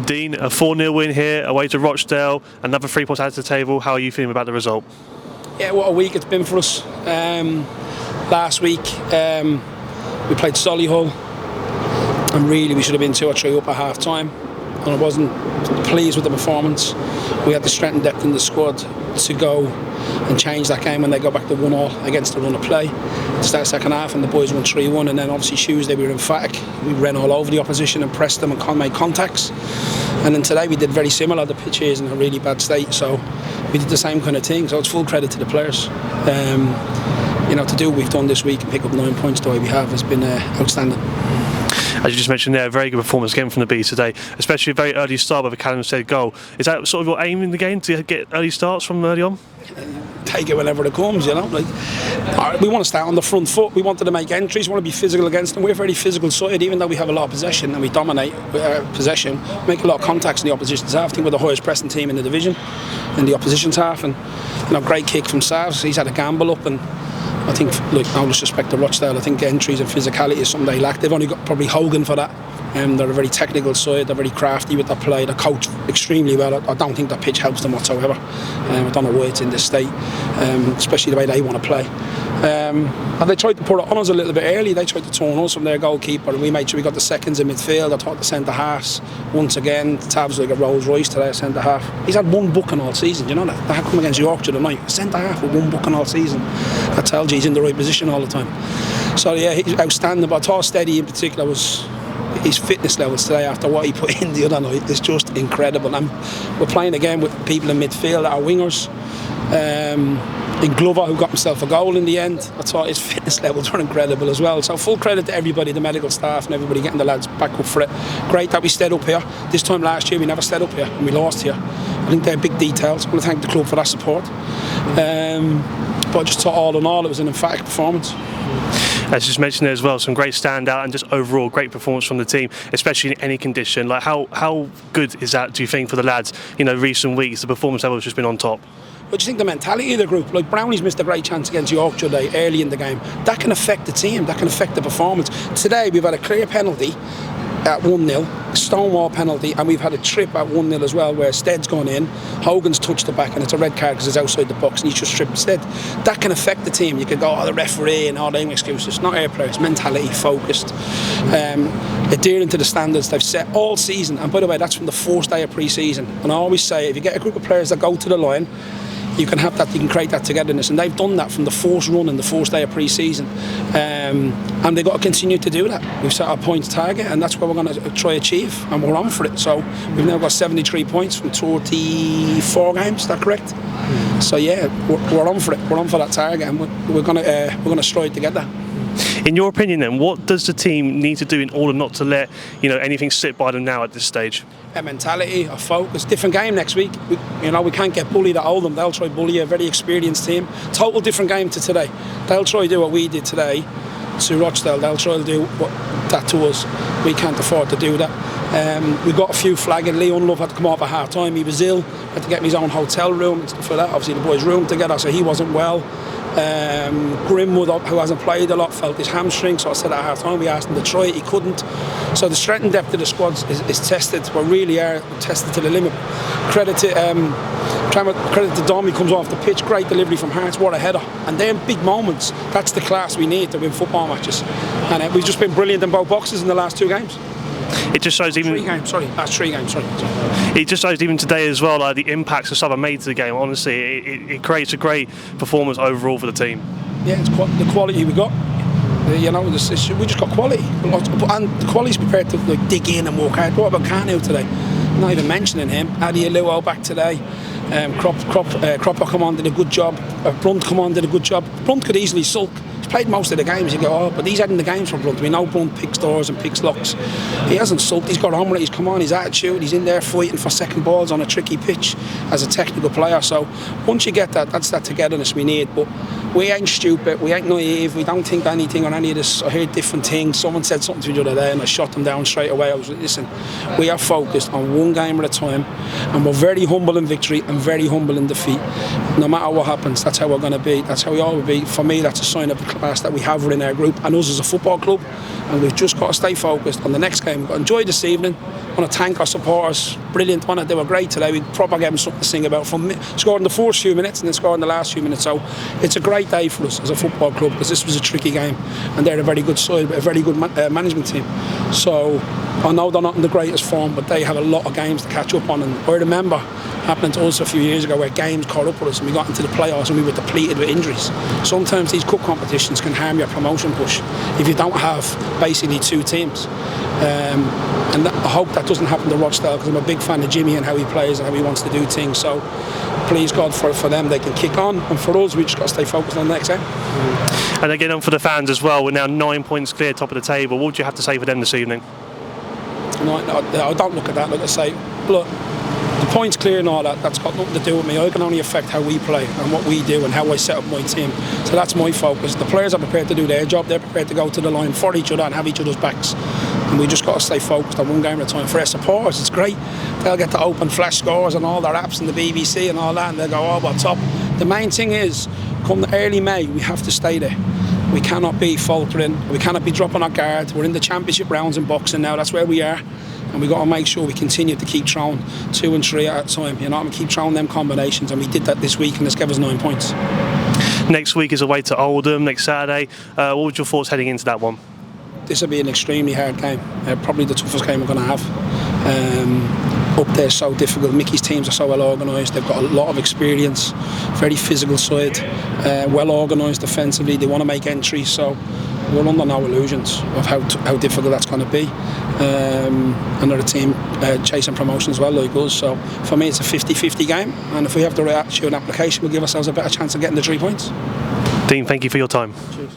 Dean, a 4-0 win here away to Rochdale, another 3 points added to the table. How are you feeling about the result? Yeah, what a week it's been for us. Last week we played Solihull, and really we should have been 2 or 3 up at half time, and I wasn't pleased with the performance. We had the strength and depth in the squad to go and change that game when they go back to 1-1 against the run of play. Start second half and the boys won 3-1, and then obviously Tuesday we were emphatic. We ran all over the opposition and pressed them and made contacts. And then today we did very similar. The pitch is in a really bad state, so we did the same kind of thing. So it's full credit to the players. To do what we've done this week and pick up 9 points the way we have has been outstanding. As you just mentioned there, a very good performance again from the Bees today, especially a very early start with a Callum said goal. Is that sort of your aim in the game, to get early starts from early on? Take it whenever it comes, we want to start on the front foot. We wanted to make entries, we want to be physical against them. We're very physical side, even though we have a lot of possession and we dominate possession, make a lot of contacts in the opposition's half. I think we're the highest pressing team in the division, in the opposition's half, and great kick from Savs. He's had a gamble up, and I think, no disrespect to Rochdale, I think entries and physicality is something they lack. They've only got probably Hogan for that. They're a very technical side, they're very crafty with their play, they coach extremely well. I don't think the pitch helps them whatsoever. I don't know why it's in this state, especially the way they want to play. And they tried to put it on us a little bit early. They tried to turn us from their goalkeeper, and we made sure we got the seconds in midfield. I thought the centre halves, once again, Tab's like a Rolls Royce today, a centre half. He's had 1 booking all season, you know that? That come against Yorkshire tonight. A centre half with 1 booking all season. That tells you he's in the right position all the time. So yeah, he's outstanding, but I thought Steady in particular was... His fitness levels today after what he put in the other night is just incredible. And we're playing again with people in midfield that are wingers. In Glover, who got himself a goal in the end, I thought his fitness levels were incredible as well. So full credit to everybody, the medical staff and everybody getting the lads back up for it. Great that we stayed up here. This time last year we never stayed up here and we lost here. I think they're big details. I want to thank the club for that support. But I just thought all in all it was an emphatic performance. As you just mentioned there as well, some great standout and just overall great performance from the team, especially in any condition. Like how good is that, do you think, for the lads? Recent weeks, the performance level has just been on top. What do you think the mentality of the group? Like Brownie's missed a great chance against Yorkshire today, early in the game. That can affect the team, that can affect the performance. Today we've had a clear penalty at 1-0, Stonewall penalty, and we've had a trip at 1-0 as well where Stead's gone in, Hogan's touched the back, and it's a red card because it's outside the box and he's just stripped Stead. That can affect the team. You could go, the referee and all them excuses. Not air players, mentality, focused, adhering to the standards they've set all season. And by the way, that's from the first day of pre-season. And I always say, if you get a group of players that go to the line, you can have that, you can create that togetherness, and they've done that from the first run in the first day of pre-season, and they've got to continue to do that. We've set our points target, and that's what we're going to try to achieve, and we're on for it. So we've now got 73 points from 34 games. Is that correct? So yeah, we're on for it. We're on for that target, and we're going to stride together. In your opinion, then, what does the team need to do in order not to let anything slip by them now at this stage? A mentality, a focus. Different game next week. We can't get bullied at Oldham. They'll try bully a very experienced team. Total different game to today. They'll try to do what we did today to Rochdale. They'll try to do that to us. We can't afford to do that. We got a few flagging. Leon Love had to come off at half time. He was ill. Had to get him his own hotel room and stuff like that. Obviously the boys roomed together, so he wasn't well. Grimwood, who hasn't played a lot, felt his hamstring, so I said at half time we asked him to try it, he couldn't. So the strength and depth of the squad is tested. We really are tested to the limit. Credit to Dom, he comes off the pitch, great delivery from Hearts, what a header. And then big moments, that's the class we need to win football matches. And we've just been brilliant in both boxes in the last 2 games. It just shows even... 3 games, sorry. That's 3 games, sorry. It just shows even today as well, the impacts the sub have made to the game. Honestly, it creates a great performance overall for the team. Yeah, it's the quality we got. We just got quality. And the quality's prepared to dig in and walk hard. What about Carnew today? Not even mentioning him. Adi Aluo back today. Cropper come on, did a good job. Blunt come on, did a good job. Blunt could easily sulk. He's played most of the games. You go, but he's had in the games for Blunt. We know Blunt picks doors and picks locks. He hasn't sulked. He's got on with it. He's come on. His attitude. He's in there fighting for second balls on a tricky pitch as a technical player. So once you get that, that's that togetherness we need. But we ain't stupid. We ain't naive. We don't think anything on any of this. I heard different things. Someone said something to me the other day, and I shot them down straight away. I was like, listen, we are focused on one game at a time, and we're very humble in victory and very humble in defeat. No matter what happens, that's how we're going to be. That's how we all will be. For me, that's a sign of the class that we have within our group and us as a football club. And we've just got to stay focused on the next game. We've got to enjoy this evening, want to thank our supporters. Brilliant, they were great today. We proper gave them something to sing about. Scored in the first few minutes and then scored in the last few minutes. So it's a great day for us as a football club, because this was a tricky game, and they're a very good side, a very good management team. So I know they're not in the greatest form, but they have a lot of games to catch up on. And I remember happening to us a few years ago where games caught up with us and we got into the playoffs and we were depleted with injuries. Sometimes these cup competitions can harm your promotion push if you don't have basically two teams. And I hope that doesn't happen to Rochdale, because I'm a big fan of Jimmy and how he plays and how he wants to do things. So please God, for them they can kick on, and for us we just got to stay focused on the next game. And again, on for the fans as well, we're now 9 points clear, top of the table. What would you have to say for them this evening? No, I don't look at that. Like I say, look, the point's clear and all that. That's got nothing to do with me. I can only affect how we play and what we do and how I set up my team. So that's my focus. The players are prepared to do their job. They're prepared to go to the line for each other and have each other's backs. And we just got to stay focused on one game at a time. For our supporters, it's great. They'll get to open flash scores and all their apps and the BBC and all that, and they'll go, oh, what's up? The main thing is, come the early May, we have to stay there. We cannot be faltering. We cannot be dropping our guard. We're in the championship rounds in boxing now. That's where we are. And we've got to make sure we continue to keep throwing 2 and 3 at a time, and keep throwing them combinations. And we did that this week, and it's given us 9 points. Next week is away to Oldham next Saturday. What were your thoughts heading into that one? This will be an extremely hard game. Probably the toughest game we're going to have. Up there, so difficult. Mickey's teams are so well organised. They've got a lot of experience, very physical side, well organised defensively. They want to make entries, so we're under no illusions of how difficult that's going to be. Another team chasing promotion as well, like us. So for me, it's a 50-50 game, and if we have the right attitude and application, we'll give ourselves a better chance of getting the 3 points. Dean, thank you for your time. Cheers.